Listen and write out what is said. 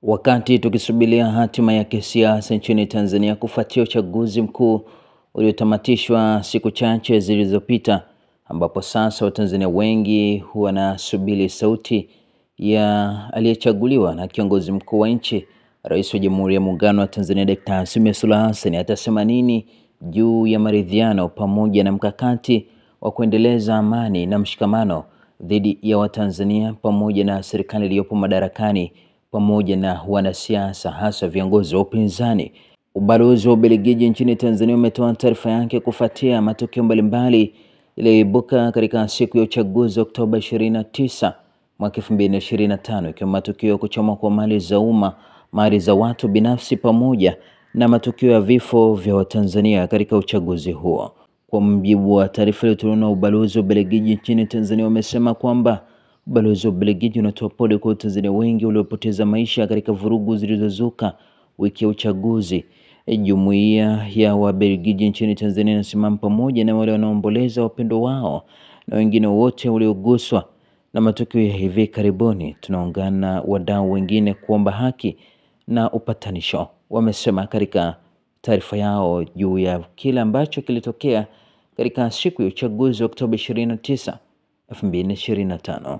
Wakati tukisubiria hatima ya kisiasa nchini Tanzania kufuatia uchaguzi mkuu uliotamatishwa siku chache zilizopita, ambapo sasa Watanzania wengi wanasubiri sauti ya aliyechaguliwa na kiongozi mkuu wa nchi, Rais wa Jamhuri ya Muungano wa Tanzania Dr. Samia Suluhu Hassan atasema nini juu ya maridhiano pamoja na mkakati wa kuendeleza amani na mshikamano dhidi ya Watanzania pamoja na serikali iliyopo madarakani pamoja na wanasiasa hasa viongozi wa upinzani. Ubalozi wa Ubelgiji nchini Tanzania umetoa taarifa yake kufuatia matukio mbalimbali yaliyoibuka katika siku ya uchaguzi Oktoba 29 mwaka 2025, ikiwa matukio ya kuchomwa kwa mali za umma, mali za watu binafsi pamoja na matukio ya vifo vya Watanzania katika uchaguzi huo. Kwa mujibu wa taarifa iliyotolewa na ubalozi wa Ubelgiji nchini Tanzania, wamesema kwamba ubalozi wa Ubelgiji unatoa pole kwa Watanzania wengi waliopoteza maisha katika vurugu zilizozuka wiki ya uchaguzi. Jumuiya ya Wabelgiji nchini Tanzania inasimama pamoja na wale wanaoomboleza wapendwa wao na wengine wote walioguswa na matukio ya hivi karibuni. Tunaungana na wadau wengine kuomba haki na upatanisho, wamesema katika taarifa yao juu ya kile ambacho kilitokea katika siku ya uchaguzi wa Oktoba 29, 2025.